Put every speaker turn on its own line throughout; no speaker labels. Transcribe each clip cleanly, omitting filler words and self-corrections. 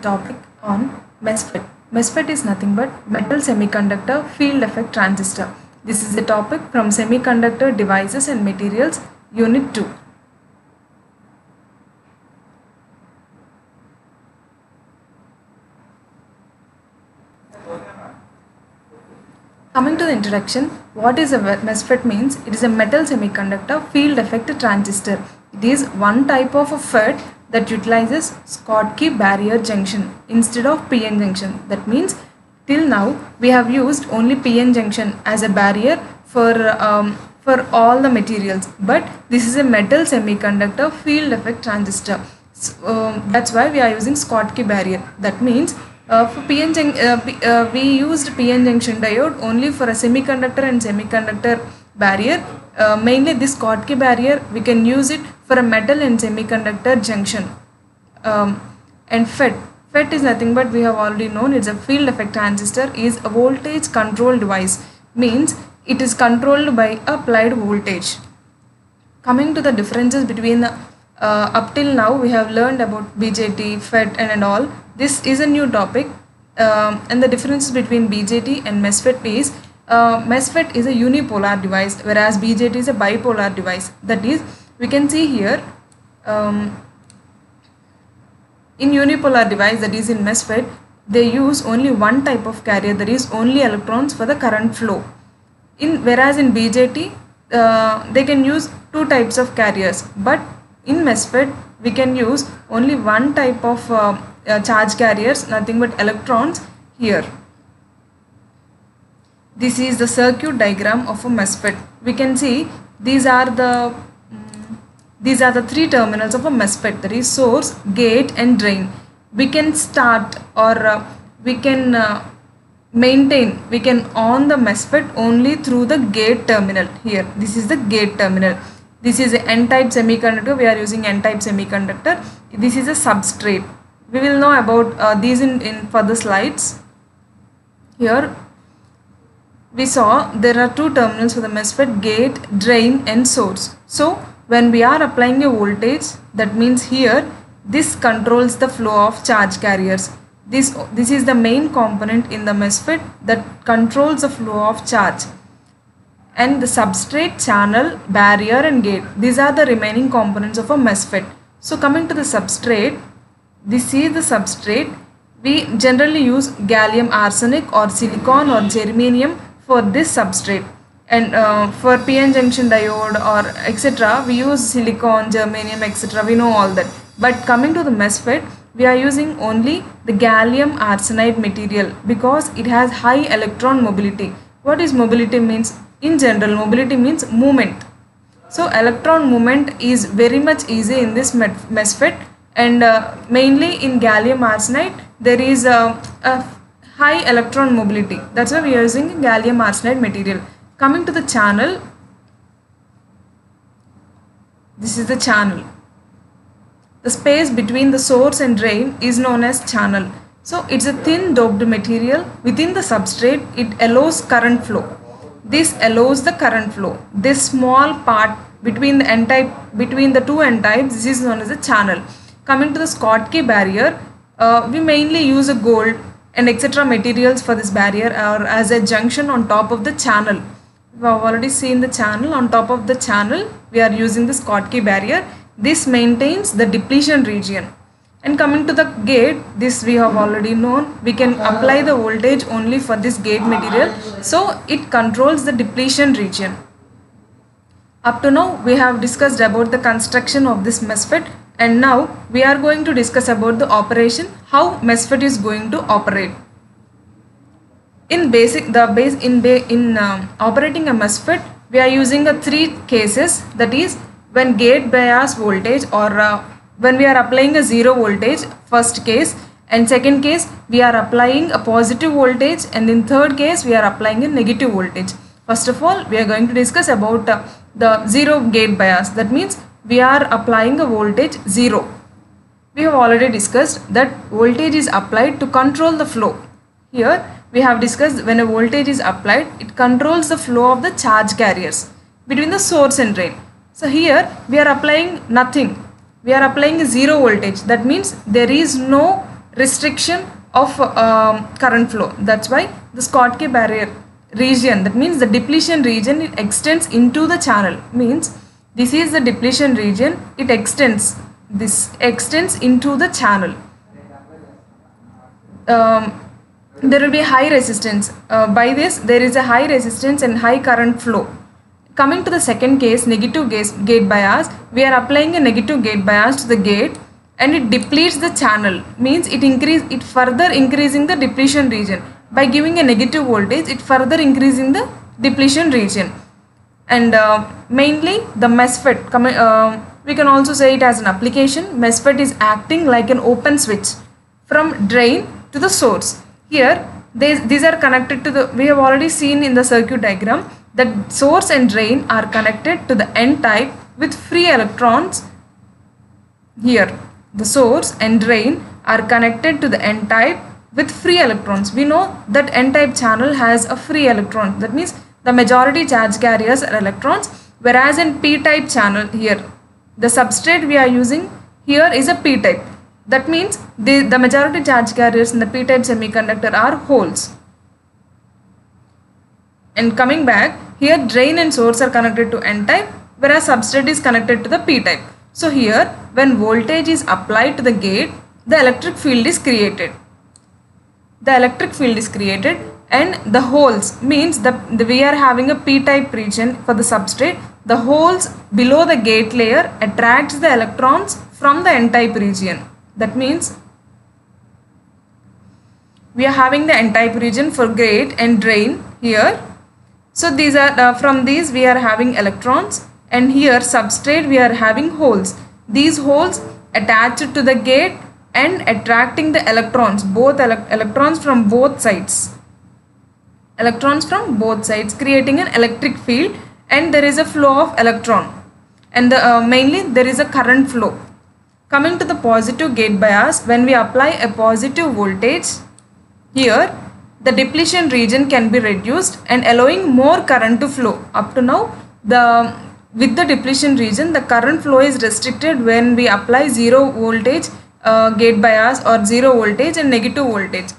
topic on MESFET. MESFET is nothing but metal semiconductor field effect transistor. This is a topic from Semiconductor Devices and Materials Unit 2. Coming to the introduction, what is a MESFET means? It is a metal semiconductor field effect transistor. It is one type of a FET that utilizes Schottky barrier junction instead of PN junction. That means till now we have used only PN junction as a barrier for all the materials, but this is a metal semiconductor field effect transistor. That's why we are using Schottky barrier. That means for we used PN junction diode only for a semiconductor and semiconductor barrier. Mainly this Schottky barrier we can use it for a metal and semiconductor junction. And FET is nothing but we have already known, it's a field effect transistor, is a voltage control device, means it is controlled by applied voltage. Coming to the differences between up till now we have learned about BJT, FET and all. This is a new topic and the differences between BJT and MESFET is MESFET is a unipolar device whereas BJT is a bipolar device. That is, we can see here in unipolar device, that is in MESFET, they use only one type of carrier, that is only electrons for the current flow. Whereas in BJT they can use two types of carriers, but in MESFET we can use only one type of charge carriers, nothing but electrons here. This is the circuit diagram of a MESFET. We can see these are the three terminals of a MESFET, that is source, gate and drain. We can start or we can on the MESFET only through the gate terminal. Here this is the gate terminal. This is an N-type semiconductor. We are using N-type semiconductor. This is a substrate. We will know about these in further slides. Here we saw there are two terminals for the MESFET, gate, drain and source. So when we are applying a voltage, that means here this controls the flow of charge carriers. This is the main component in the MESFET that controls the flow of charge. And the substrate, channel, barrier and gate, these are the remaining components of a MESFET. So coming to the substrate, this is the substrate. We generally use gallium arsenide or silicon or germanium for this substrate, and for PN junction diode or etc. we use silicon, germanium etc. We know all that. But coming to the MESFET, we are using only the gallium arsenide material because it has high electron mobility. What is mobility means? In general, mobility means movement. So electron movement is very much easy in this MESFET, and mainly in gallium arsenide there is a high electron mobility. That's why we are using gallium arsenide material. Coming to the channel, this is the channel. The space between the source and drain is known as channel. So it's a thin doped material within the substrate. It allows current flow. This allows the current flow. This small part between the N-type, between the two N-types, this is known as a channel. Coming to the Schottky barrier, we mainly use a gold and etc. materials for this barrier or as a junction on top of the channel. We have already seen the channel. On top of the channel we are using the Schottky barrier. This maintains the depletion region. And coming to the gate, this we have already known, we can apply the voltage only for this gate material, so it controls the depletion region. Up to now we have discussed about the construction of this MESFET, and now we are going to discuss about the operation, how MESFET is going to operate. In operating a MESFET, we are using three cases, that is when gate bias voltage or when we are applying a zero voltage, first case, and second case we are applying a positive voltage, and in third case we are applying a negative voltage. First of all, we are going to discuss about the zero gate bias. That means we are applying a voltage 0. We have already discussed that voltage is applied to control the flow. Here we have discussed when a voltage is applied, it controls the flow of the charge carriers between the source and drain. So here we are applying nothing. We are applying 0 voltage. That means there is no restriction of current flow. That's why the Schottky barrier region, that means the depletion region, it extends into the channel. Means this is the depletion region, it extends into the channel. There will be high resistance. By this there is a high resistance and high current flow. Coming to the second case, negative gate bias, we are applying a negative gate bias to the gate and it depletes the channel. Means it further increasing the depletion region. By giving a negative voltage, it further increasing the depletion region. And mainly the MESFET, we can also say it as an application. MESFET is acting like an open switch from drain to the source. Here these are connected to the, we have already seen in the circuit diagram that source and drain are connected to the N type with free electrons. Here the source and drain are connected to the N type with free electrons. We know that N type channel has a free electron, that means the majority charge carriers are electrons, whereas in P type channel, here the substrate we are using here is a P type. That means the majority charge carriers in the P type semiconductor are holes. And coming back, here drain and source are connected to N type, whereas substrate is connected to the P type. So here when voltage is applied to the gate, the electric field is created. And the holes, means we are having a P type region for the substrate. The holes below the gate layer attracts the electrons from the N type region. That means we are having the N type region for gate and drain here. So these are from these we are having electrons, and here substrate we are having holes. These holes attached to the gate and attracting the electrons, both electrons from both sides. Creating an electric field, and there is a flow of electron, and mainly there is a current flow. Coming to the positive gate bias, when we apply a positive voltage, here the depletion region can be reduced and allowing more current to flow. Up to now, with the depletion region, the current flow is restricted when we apply zero voltage gate bias or zero voltage and negative voltage.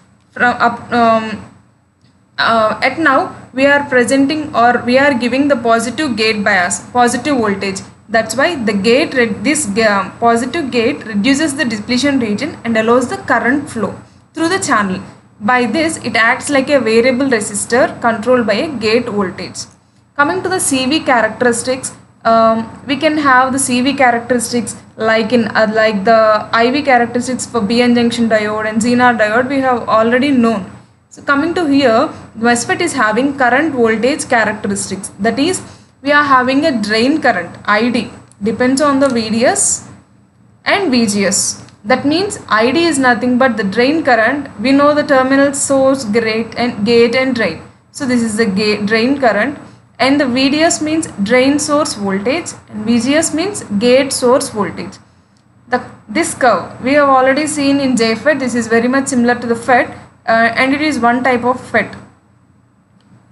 At now we are presenting, or we are giving the positive gate bias, positive voltage. That's why the positive gate reduces the depletion region and allows the current flow through the channel. By this, it acts like a variable resistor controlled by a gate voltage. Coming to the CV characteristics, we can have the CV characteristics like the IV characteristics for BN junction diode and Zener diode we have already known. So coming to here, MESFET is having current voltage characteristics. That is, we are having a drain current ID, depends on the VDS and VGS. That means ID is nothing but the drain current. We know the terminal source, gate and drain. So this is the drain current, and the VDS means drain source voltage and VGS means gate source voltage. This curve we have already seen in JFET. This is very much similar to the FET, and it is one type of FET.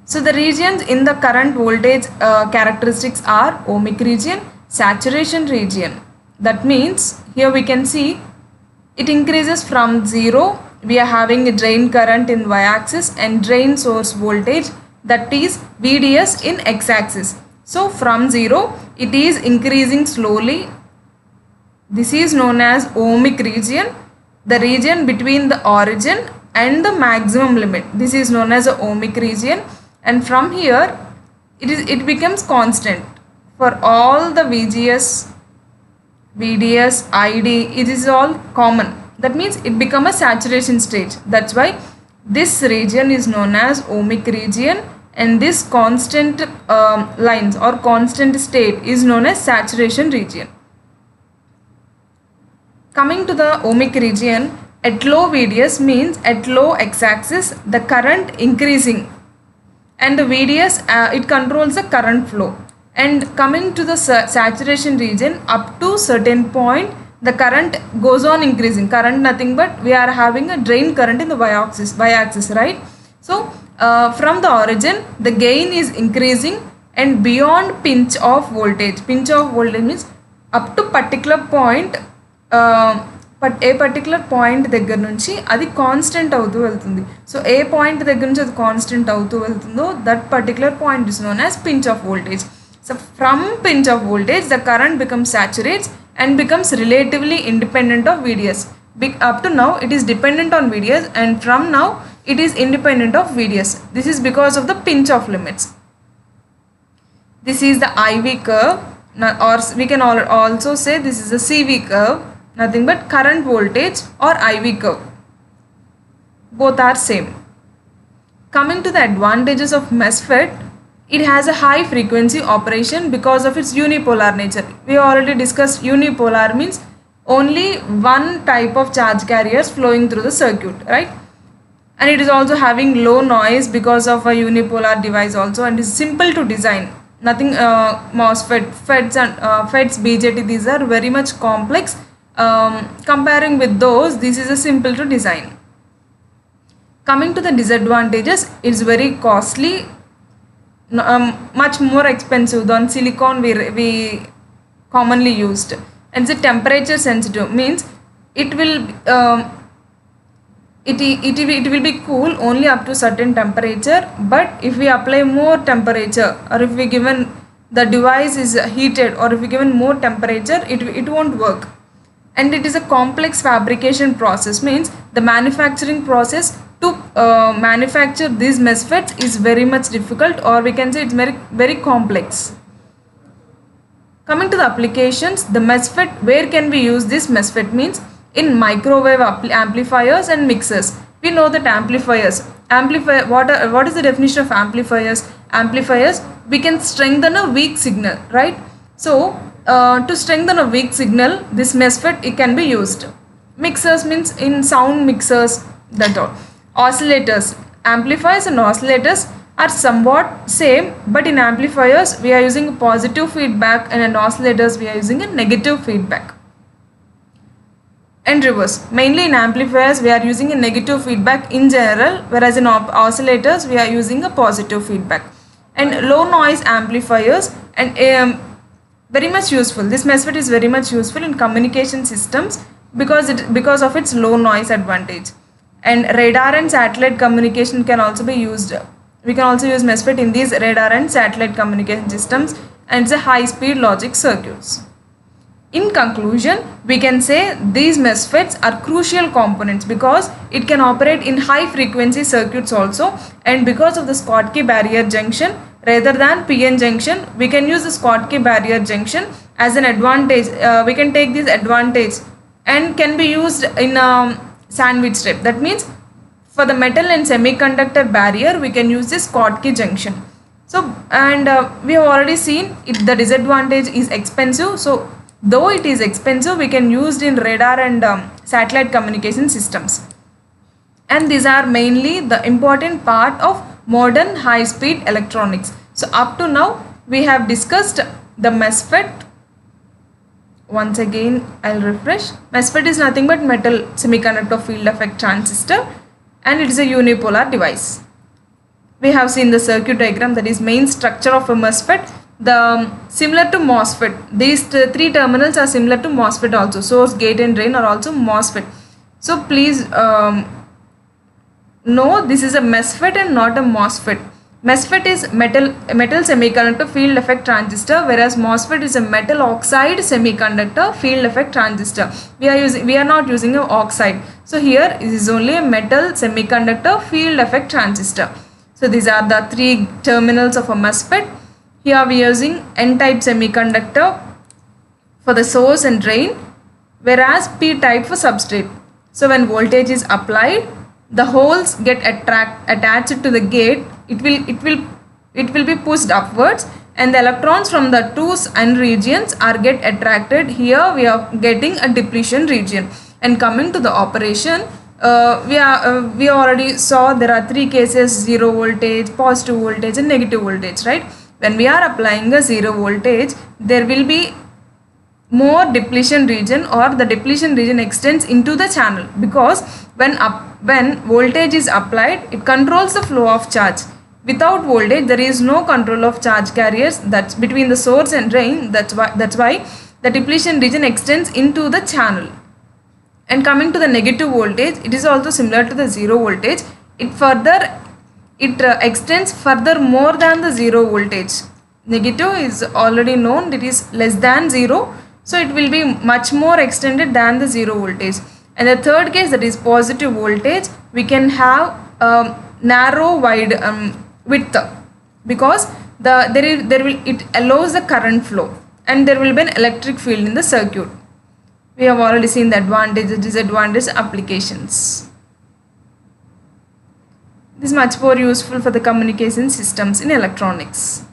So the regions in the current voltage characteristics are ohmic region, saturation region. That means here we can see it increases from 0. We are having a drain current in y-axis and drain source voltage, that is VDS in x-axis. So from 0 it is increasing slowly. This is known as ohmic region, the region between the origin and the maximum limit. This is known as a ohmic region, and from here it becomes constant for all the VGS, VDS, ID. It is all common. That means it becomes a saturation stage. That's why this region is known as ohmic region, and this constant lines or constant state is known as saturation region. Coming to the ohmic region, at low VDS means at low x-axis the current increasing, and the VDS it controls the current flow. And coming to the saturation region, up to certain point the current goes on increasing. Current nothing but we are having a drain current in the y-axis, right? So from the origin the gain is increasing, and beyond pinch off voltage means up to particular point A particular point దగ్గర నుంచి అది constant అవుతూ వెళ్తుంది. So ఏ point దగ్గర నుంచి అది constant అవుతూ వెళ్తుందో that particular point is known as pinch of voltage. So from pinch of voltage the current becomes saturates and becomes relatively independent of VDS. Up to now it is dependent on VDS and from now it is independent of VDS. This is because of the pinch off limits. This is the IV curve, or we can also say this is the CV curve, nothing but current voltage or IV curve. Both are same. Coming to the advantages of MESFET, it has a high frequency operation because of its unipolar nature. We already discussed unipolar means only one type of charge carriers flowing through the circuit, right? And it is also having low noise because of a unipolar device also, and is simple to design. Nothing MOSFET, FETs and FETs, BJT, these are very much complex. Comparing with those, this is a simple to design. Coming to the disadvantages, it's very costly, much more expensive than silicon we commonly used, and it's a temperature sensitive, means it will it will be cool only up to certain temperature, but if we apply more temperature or if we given the device is heated or if we given more temperature, it won't work. And it is a complex fabrication process, means the manufacturing process to manufacture these MESFETs is very much difficult, or we can say it's very complex. Coming to the applications, the MESFET, where can we use this MESFET means in microwave amplifiers and mixers. We know that what is the definition of amplifiers? Amplifiers, we can strengthen a weak signal, right? So to strengthen a weak signal, this MESFET it can be used. Mixers means in sound mixers, that all. Oscillators, amplifiers and oscillators are somewhat same, but in amplifiers we are using a positive feedback and in oscillators we are using a negative feedback. And reverse, mainly in amplifiers we are using a negative feedback in general, whereas in oscillators we are using a positive feedback. And low noise amplifiers, and very much useful, this MESFET is very much useful in communication systems because of its low noise advantage. And radar and satellite communication can also be used. We can also use MESFET in these radar and satellite communication systems, and it's a high speed logic circuits. In conclusion, we can say these MESFETs are crucial components because it can operate in high frequency circuits also, and because of the Schottky barrier junction rather than PN junction, we can use the Schottky barrier junction as an advantage. We can take this advantage and can be used in a sandwich type. That means for the metal and semiconductor barrier, we can use this Schottky junction. So, and we have already seen the disadvantage is expensive. So though it is expensive, we can use in radar and satellite communication systems. And these are mainly the important part of modern high speed electronics. So up to now we have discussed the MESFET. Once again I'll refresh. MESFET is nothing but metal semiconductor field effect transistor, and it is a unipolar device. We have seen the circuit diagram, that is main structure of a MESFET. Similar to MOSFET, these three terminals are similar to MOSFET also. Source, gate and drain are also MOSFET. So please know this is a MESFET and not a MOSFET. MESFET is metal semiconductor field effect transistor, whereas MOSFET is a metal oxide semiconductor field effect transistor. We are not using an oxide. So here it is only a metal semiconductor field effect transistor. So these are the three terminals of a MESFET. Here we are using N-type semiconductor for the source and drain, whereas P-type for substrate. So when voltage is applied, the holes get attached to the gate. It will be pushed upwards, and the electrons from the two N regions are get attracted. Here we are getting a depletion region. And coming to the operation, we already saw there are three cases: zero voltage, positive voltage and negative voltage, right? When we are applying a zero voltage, there will be more depletion region, or the depletion region extends into the channel, because when voltage is applied, it controls the flow of charge. Without voltage, there is no control of charge carriers, that's between the source and drain. That's why the depletion region extends into the channel. And coming to the negative voltage, it is also similar to the zero voltage. It extends further more than the zero voltage. Negative is already known, it is less than zero, so it will be much more extended than the zero voltage. And the third case, that is positive voltage, we can have narrow wide width, because it allows the current flow and there will be an electric field in the circuit. We have already seen the advantages, disadvantages, applications. This is much more useful for the communication systems in electronics.